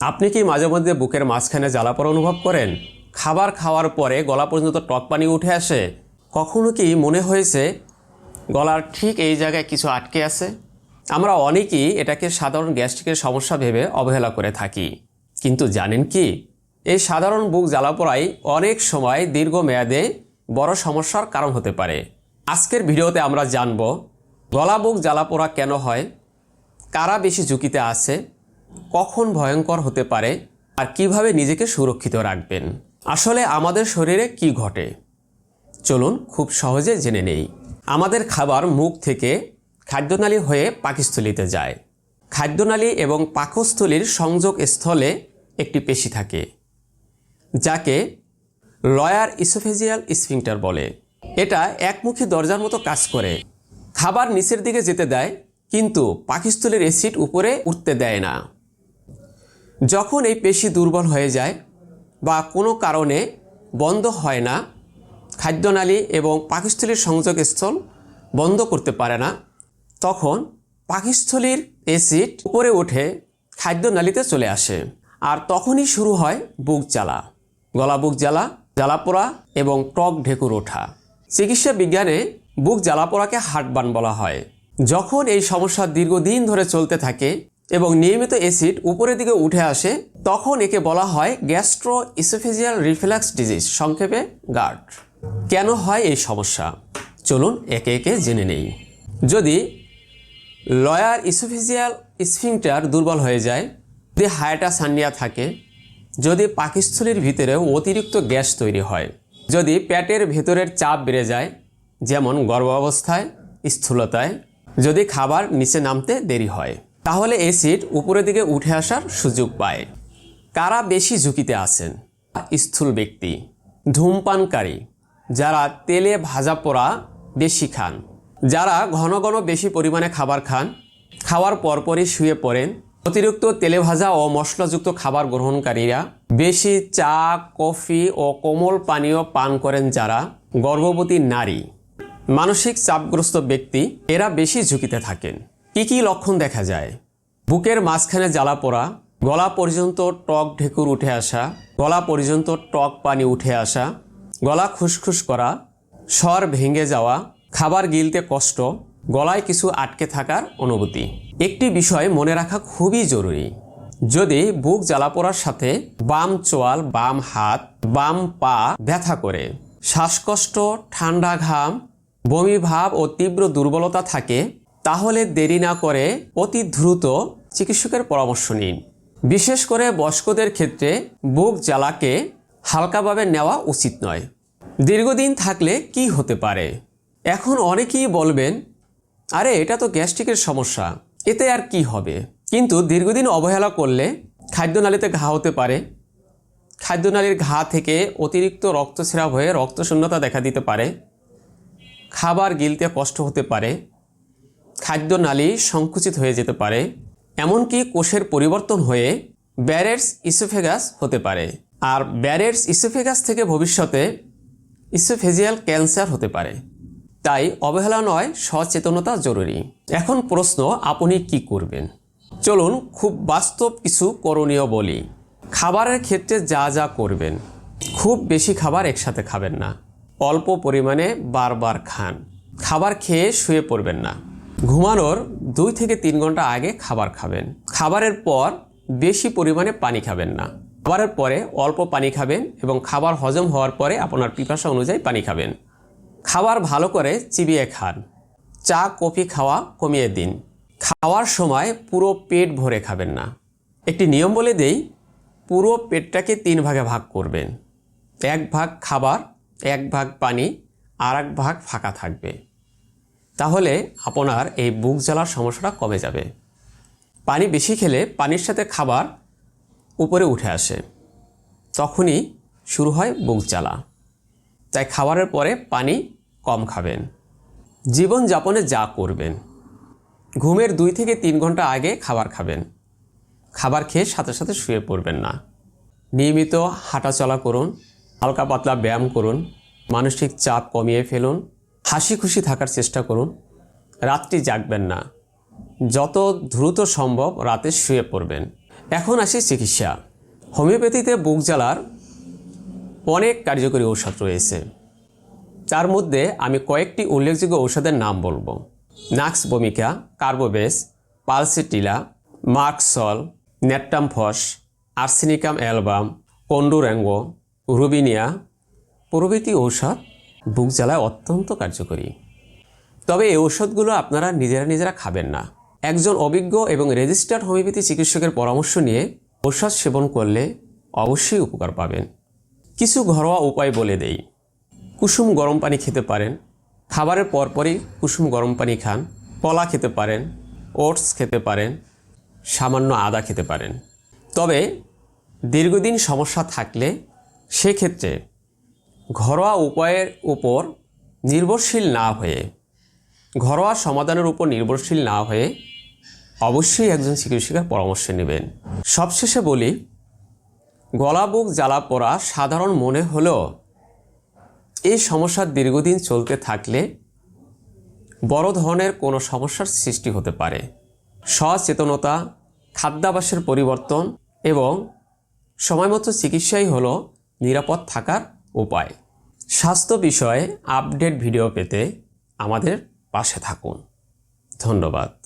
আপনি কি মাঝে মধ্যে বুকের মাঝখানে জ্বালাপোড়া অনুভব করেন? খাবার খাওয়ার পরে গলা পর্যন্ত টক পানি উঠে আসে? কখনো কি মনে হয়েছে গলার ঠিক এই জায়গায় কিছু আটকে আছে? আমরা অনেকেই এটাকে সাধারণ গ্যাস্ট্রিকের সমস্যা ভেবে অবহেলা করে থাকি, কিন্তু জানেন কি, এই সাধারণ বুক জ্বালাপোড়াই অনেক সময় দীর্ঘমেয়াদে বড় সমস্যার কারণ হতে পারে। আজকের ভিডিওতে আমরা জানব গলা বুক জ্বালাপোড়া কেন হয়, কারা বেশি ঝুঁকিতে আছে, কখন ভয়ঙ্কর হতে পারে, আর কিভাবে নিজেকে সুরক্ষিত রাখবেন। আসলে আমাদের শরীরে কি ঘটে চলুন খুব সহজে জেনে নেই। আমাদের খাবার মুখ থেকে খাদ্যনালী হয়ে পাকস্থলীতে যায়। খাদ্যনালী এবং পাকস্থলীর সংযোগ স্থলে একটি পেশি থাকে যাকে লয়ার ইসোফেজিয়াল স্ফিংক্টার বলে। এটা একমুখী দরজার মতো কাজ করে। খাবার নিচের দিকে যেতে দেয়, কিন্তু পাকস্থলীর অ্যাসিড উপরে উঠতে দেয় না। যখন এই পেশি দুর্বল হয়ে যায় বা কোনো কারণে বন্ধ হয় না, খাদ্যনালী এবং পাকস্থলীর সংযোগস্থল বন্ধ করতে পারে না, তখন পাকস্থলীর অ্যাসিড উপরে উঠে খাদ্যনালীতে চলে আসে। আর তখনই শুরু হয় বুক জ্বালা, গলা বুক জ্বালা, জ্বালাপোড়া এবং টক ঢেকুর ওঠা। চিকিৎসা বিজ্ঞানে বুক জ্বালাপোড়াকে হার্টবার্ন বলা হয়। যখন এই সমস্যা দীর্ঘদিন ধরে চলতে থাকে এবং নিয়মিত অ্যাসিড উপরের দিকে উঠে আসে, তখন একে বলা হয় গ্যাস্ট্রো ইসোফেজিয়াল রিফ্লাক্স ডিজিজ, সংক্ষেপে গার্ড। কেন হয় এই সমস্যা চলুন একে একে জেনে নেই। যদি লয়ার ইসোফেজিয়াল স্ফিংক্টার দুর্বল হয়ে যায়, যদি হায়াটাস হার্নিয়া থাকে, যদি পাকস্থলীর ভিতরে অতিরিক্ত গ্যাস তৈরি হয়, যদি পেটের ভেতরের চাপ বেড়ে যায়, যেমন গর্ভাবস্থায়, স্থূলতায়, যদি খাবার নিচে নামতে দেরি হয়, তাহলে অ্যাসিড উপরের দিকে উঠে আসার সুযোগ পায়। কারা বেশি ঝুঁকিতে আছেন? স্থূল ব্যক্তি, ধূমপানকারী, যারা তেলে ভাজা পোড়া বেশি খান, যারা ঘন ঘন বেশি পরিমাণে খাবার খান, খাওয়ার পরপরই শুয়ে পড়েন, অতিরিক্ত তেলে ভাজা ও মশলাযুক্ত খাবার গ্রহণকারীরা, বেশি চা, কফি ও কোমল পানীয় পান করেন যারা, গর্ভবতী নারী, মানসিক চাপগ্রস্ত ব্যক্তি, এরা বেশি ঝুঁকিতে থাকেন। কি কি লক্ষণ দেখা যায়? বুকের মাঝখানে জ্বালাপোড়া, গলা পর্যন্ত টক ঢেকুর উঠে আসা, গলা পর্যন্ত টক পানি উঠে আসা, গলা খুসখুস করা, স্বর ভেঙে যাওয়া, খাবার গিলতে কষ্ট, গলায় কিছু আটকে থাকার অনুভূতি। একটি বিষয় মনে রাখা খুবই জরুরি, যদি বুক জ্বালাপোড়ার সাথে বাম চোয়াল, বাম হাত, বাম পা ব্যথা করে, শ্বাসকষ্ট, ঠান্ডা ঘাম, বমি ভাব ও তীব্র দুর্বলতা থাকে, তাহলে দেরি না করে অতি দ্রুত চিকিৎসকের পরামর্শ নিন। বিশেষ করে বয়স্কদের ক্ষেত্রে বুক জ্বালাকে হালকাভাবে নেওয়া উচিত নয়। দীর্ঘদিন থাকলে কি হতে পারে? এখন অনেকেই বলবেন, আরে এটা তো গ্যাস্ট্রিকের সমস্যা, এতে আর কি হবে? কিন্তু দীর্ঘদিন অবহেলা করলে খাদ্যনালীতে ঘা হতে পারে। খাদ্যনালীর ঘা থেকে অতিরিক্ত রক্তস্রাব হয়ে রক্তশূন্যতা দেখা দিতে পারে, খাবার গিলতে কষ্ট হতে পারে, খাদ্যনালী সংকুচিত হয়ে যেতে পারে, এমনকি কোষের পরিবর্তন হয়ে ব্যারেটস ইসোফেগাস হতে পারে। আর ব্যারেটস ইসোফেগাস থেকে ভবিষ্যতে ইসোফেজিয়াল ক্যান্সার হতে পারে। তাই অবহেলা নয়, সচেতনতা জরুরি। এখন প্রশ্ন, আপনি কি করবেন? চলুন খুব বাস্তব কিছু করণীয় বলি। খাবারের ক্ষেত্রে যা যা করবেন: খুব বেশি খাবার একসাথে খাবেন না, অল্প পরিমাণে বারবার খান, খাবার খেয়ে শুয়ে পড়বেন না, ঘুমানোর 2 থেকে 3 ঘন্টা আগে খাবার খাবেন, খাবারের পর বেশি পরিমাণে পানি খাবেন না, খাবারের পরে অল্প পানি খাবেন এবং খাবার হজম হওয়ার পরে আপনার পিপাসা অনুযায়ী পানি খাবেন। খাবার ভালো করে চিবিয়ে খান, চা কফি খাওয়া কমিয়ে দিন, খাওয়ার সময় পুরো পেট ভরে খাবেন না। একটি নিয়ম বলে দেই, পুরো পেটটাকে 3 ভাগে ভাগ করবেন, 1 ভাগ খাবার, 1 ভাগ পানি, আর 1 ভাগ ফাঁকা থাকবে। তাহলে আপনার এই বুক জ্বালার সমস্যাটা কমে যাবে। পানি বেশি খেলে পানির সাথে খাবার উপরে উঠে আসে, তখনই শুরু হয় বুক জ্বালা। তাই খাবারের পরে পানি কম খাবেন। জীবনযাপনে যা করবেন: ঘুমের 2 থেকে 3 ঘন্টা আগে খাবার খাবেন, খাবার খেয়ে সাথে সাথে শুয়ে পড়বেন না, নিয়মিত হাঁটাচলা করুন, হালকা পাতলা ব্যায়াম করুন, মানসিক চাপ কমিয়ে ফেলুন, হাসি খুশি থাকার চেষ্টা করুন, রাত্রি জাগবেন না, যত দ্রুত সম্ভব রাতে শুয়ে পড়বেন। এখন আসি চিকিৎসা। হোমিওপ্যাথিতে বুক জ্বালার অনেক কার্যকরী ঔষধ রয়েছে। তার মধ্যে আমি কয়েকটি উল্লেখযোগ্য ঔষধের নাম বলবো। নাক্স ভূমিকা, কার্বোবেস, পালসিটিলা, মার্কসল, নেট্টামফস, আর্সেনিকাম অ্যালবাম, কন্ডুরেঙ্গো, রুবিনিয়া প্রভৃতি ঔষধ বুক জ্বালায় অত্যন্ত কার্যকরী। তবে এই ঔষধগুলো আপনারা নিজেরা খাবেন না। একজন অভিজ্ঞ এবং রেজিস্টার্ড হোমিওপ্যাথি চিকিৎসকের পরামর্শ নিয়ে ঔষধ সেবন করলে অবশ্যই উপকার পাবেন। কিছু ঘরোয়া উপায় বলে দেই। কুসুম গরম পানি খেতে পারেন। খাবারের পরপরই কুসুম গরম পানি খান। কলা খেতে পারেন, ওটস খেতে পারেন, সামান্য আদা খেতে পারেন। তবে দীর্ঘদিন সমস্যা থাকলে সেক্ষেত্রে ঘরোয়া উপায়ের উপর নির্ভরশীল না হয়ে, ঘরোয়া সমাধানের উপর নির্ভরশীল না হয়ে অবশ্যই একজন চিকিৎসকের পরামর্শ নেবেন। সবশেষে বলি, গলা বুক জ্বালা পোড়া সাধারণ মনে হলেও এই সমস্যা দীর্ঘদিন চলতে থাকলে বড় ধরনের কোনো সমস্যার সৃষ্টি হতে পারে। সচেতনতা, খাদ্যাভ্যাসের পরিবর্তন এবং সময়মতো চিকিৎসাই হলো নিরাপদ থাকার উপায়। স্বাস্থ্য বিষয়ে আপডেট ভিডিও পেতে আমাদের পাশে থাকুন। ধন্যবাদ।